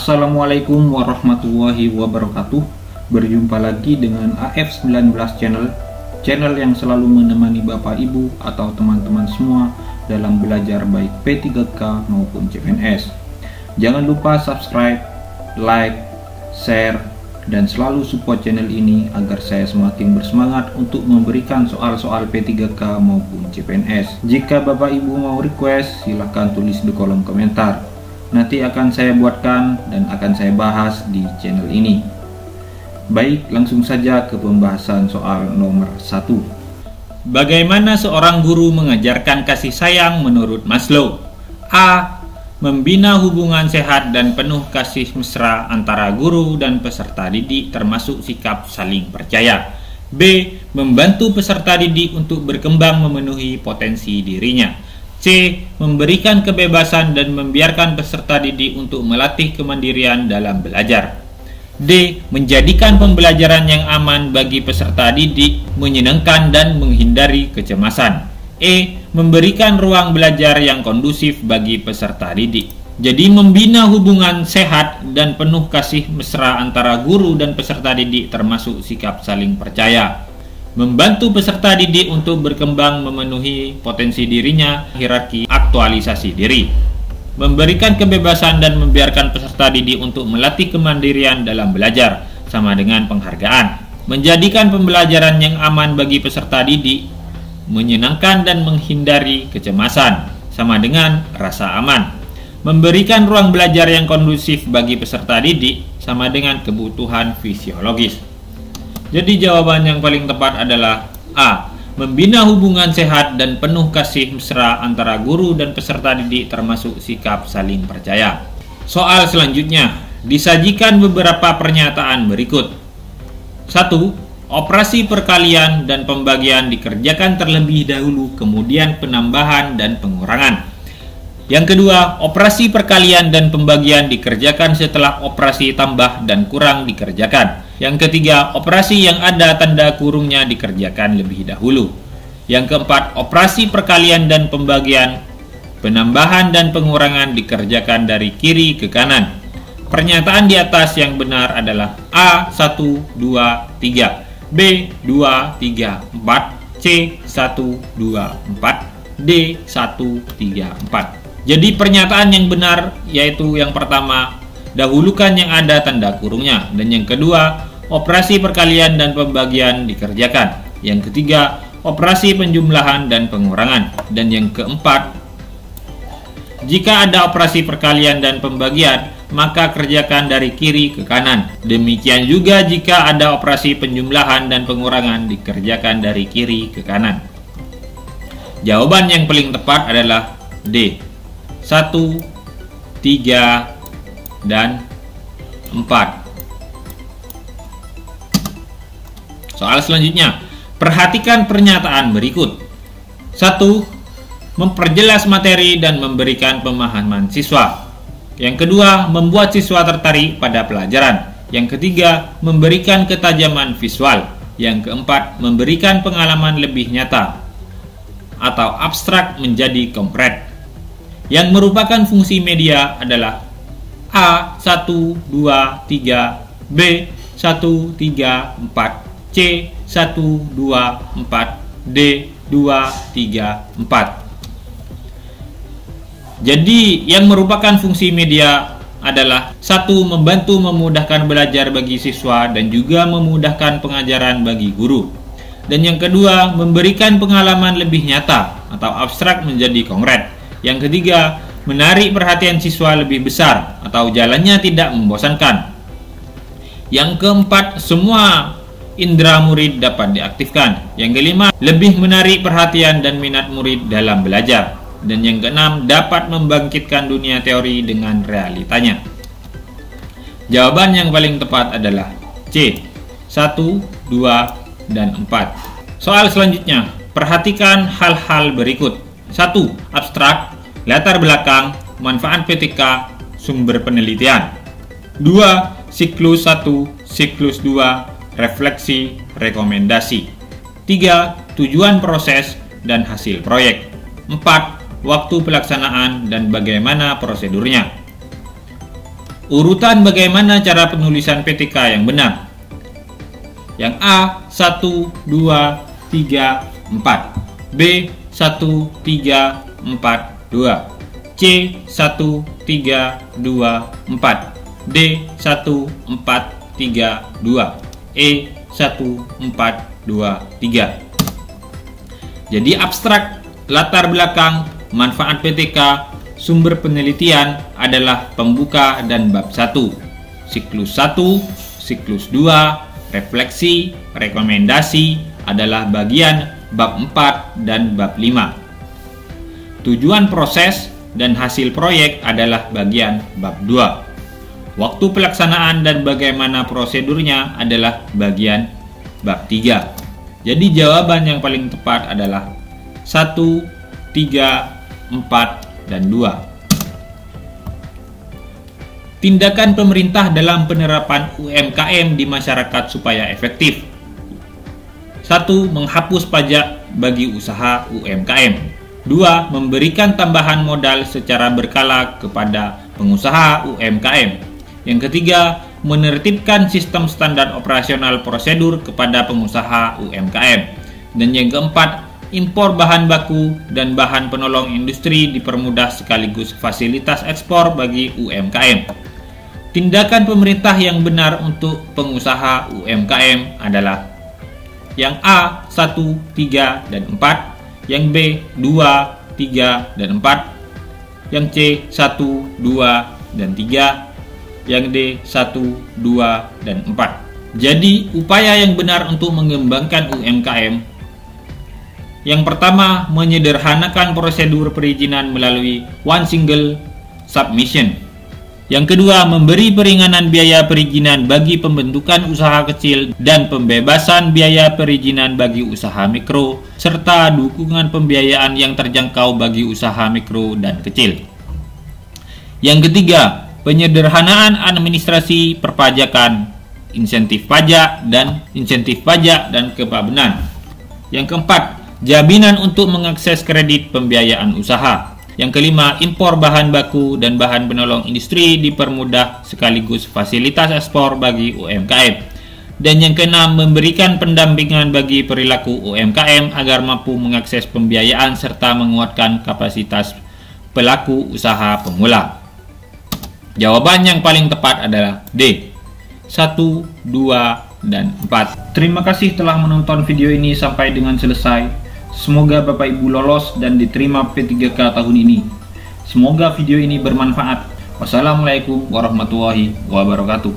Assalamualaikum warahmatullahi wabarakatuh. Berjumpa lagi dengan AF19 channel yang selalu menemani Bapak Ibu atau teman-teman semua dalam belajar baik P3K maupun CPNS. Jangan lupa subscribe, like, share, dan selalu support channel ini agar saya semakin bersemangat untuk memberikan soal-soal P3K maupun CPNS. Jika Bapak Ibu mau request, silahkan tulis di kolom komentar. Nanti akan saya buatkan dan akan saya bahas di channel ini. Baik, langsung saja ke pembahasan soal nomor 1. Bagaimana seorang guru mengajarkan kasih sayang menurut Maslow? A. Membina hubungan sehat dan penuh kasih mesra antara guru dan peserta didik termasuk sikap saling percaya. B. Membantu peserta didik untuk berkembang memenuhi potensi dirinya. C. Memberikan kebebasan dan membiarkan peserta didik untuk melatih kemandirian dalam belajar. D. Menjadikan pembelajaran yang aman bagi peserta didik, menyenangkan dan menghindari kecemasan. E. Memberikan ruang belajar yang kondusif bagi peserta didik. Jadi membina hubungan sehat dan penuh kasih mesra antara guru dan peserta didik termasuk sikap saling percaya. Membantu peserta didik untuk berkembang memenuhi potensi dirinya, hierarki aktualisasi diri. Memberikan kebebasan dan membiarkan peserta didik untuk melatih kemandirian dalam belajar, sama dengan penghargaan. Menjadikan pembelajaran yang aman bagi peserta didik, menyenangkan dan menghindari kecemasan, sama dengan rasa aman. Memberikan ruang belajar yang kondusif bagi peserta didik, sama dengan kebutuhan fisiologis. Jadi jawaban yang paling tepat adalah A. Membina hubungan sehat dan penuh kasih mesra antara guru dan peserta didik termasuk sikap saling percaya. Soal selanjutnya, disajikan beberapa pernyataan berikut. 1. Operasi perkalian dan pembagian dikerjakan terlebih dahulu, kemudian penambahan dan pengurangan. Yang kedua, operasi perkalian dan pembagian dikerjakan setelah operasi tambah dan kurang dikerjakan. Yang ketiga, operasi yang ada tanda kurungnya dikerjakan lebih dahulu. Yang keempat, operasi perkalian dan pembagian, penambahan dan pengurangan dikerjakan dari kiri ke kanan. Pernyataan di atas yang benar adalah A. 1, 2, 3, B. 2, 3, 4, C. 1, 2, 4, D. 1, 3, 4. Jadi pernyataan yang benar yaitu yang pertama, dahulukan yang ada tanda kurungnya, dan yang kedua, operasi perkalian dan pembagian dikerjakan. Yang ketiga, operasi penjumlahan dan pengurangan. Dan yang keempat, jika ada operasi perkalian dan pembagian, maka kerjakan dari kiri ke kanan. Demikian juga jika ada operasi penjumlahan dan pengurangan, dikerjakan dari kiri ke kanan. Jawaban yang paling tepat adalah D. 1, 3, dan 4. Soal selanjutnya, perhatikan pernyataan berikut. 1. Memperjelas materi dan memberikan pemahaman siswa. Yang kedua, membuat siswa tertarik pada pelajaran. Yang ketiga, memberikan ketajaman visual. Yang keempat, memberikan pengalaman lebih nyata atau abstrak menjadi konkret. Yang merupakan fungsi media adalah A. 1, 2, 3, B. 1, 3, 4, C. 1, 2, 4, D. 2, 3, 4. Jadi yang merupakan fungsi media adalah 1. Membantu memudahkan belajar bagi siswa dan juga memudahkan pengajaran bagi guru. Dan yang kedua, memberikan pengalaman lebih nyata atau abstrak menjadi konkret. Yang ketiga, menarik perhatian siswa lebih besar atau jalannya tidak membosankan. Yang keempat, semua indera murid dapat diaktifkan. Yang kelima, lebih menarik perhatian dan minat murid dalam belajar. Dan yang keenam, dapat membangkitkan dunia teori dengan realitanya. Jawaban yang paling tepat adalah C. 1, 2, dan 4. Soal selanjutnya, perhatikan hal-hal berikut. 1. Abstrak, latar belakang, manfaat P3K, sumber penelitian. 2. Siklus 1, siklus 2, refleksi, rekomendasi. 3. Tujuan proses dan hasil proyek. 4. Waktu pelaksanaan dan bagaimana prosedurnya. Urutan bagaimana cara penulisan PTK yang benar? Yang A 1, 2, 3, 4, B 1, 3, 4, 2, C 1, 3, 2, 4, D 1, 4, 3, 2, E 1, 4, 2, 3. Jadi abstrak, latar belakang, manfaat PTK, sumber penelitian adalah pembuka dan bab 1, siklus 1, siklus 2, refleksi, rekomendasi adalah bagian bab 4 dan bab 5. Tujuan proses dan hasil proyek adalah bagian bab 2. Waktu pelaksanaan dan bagaimana prosedurnya adalah bagian bab 3. Jadi jawaban yang paling tepat adalah 1, 3, 4, dan 2. Tindakan pemerintah dalam penerapan UMKM di masyarakat supaya efektif. 1. Menghapus pajak bagi usaha UMKM. 2. Memberikan tambahan modal secara berkala kepada pengusaha UMKM. Yang ketiga, menertibkan sistem standar operasional prosedur kepada pengusaha UMKM. Dan yang keempat, impor bahan baku dan bahan penolong industri dipermudah sekaligus fasilitas ekspor bagi UMKM. Tindakan pemerintah yang benar untuk pengusaha UMKM adalah yang A 1, 3, dan 4, yang B 2, 3, dan 4, yang C 1, 2, dan 3, yang D 1, 2, dan 4. Jadi upaya yang benar untuk mengembangkan UMKM: yang pertama, menyederhanakan prosedur perizinan melalui one single submission. Yang kedua, memberi peringanan biaya perizinan bagi pembentukan usaha kecil dan pembebasan biaya perizinan bagi usaha mikro, serta dukungan pembiayaan yang terjangkau bagi usaha mikro dan kecil. Yang ketiga, penyederhanaan administrasi perpajakan, insentif pajak dan kepabeanan. Yang keempat, jaminan untuk mengakses kredit pembiayaan usaha. Yang kelima, impor bahan baku dan bahan penolong industri dipermudah sekaligus fasilitas ekspor bagi UMKM. Dan yang keenam, memberikan pendampingan bagi perilaku UMKM agar mampu mengakses pembiayaan serta menguatkan kapasitas pelaku usaha pemula. Jawaban yang paling tepat adalah D, 1, 2, dan 4. Terima kasih telah menonton video ini sampai dengan selesai. Semoga Bapak Ibu lolos dan diterima P3K tahun ini. Semoga video ini bermanfaat. Wassalamualaikum warahmatullahi wabarakatuh.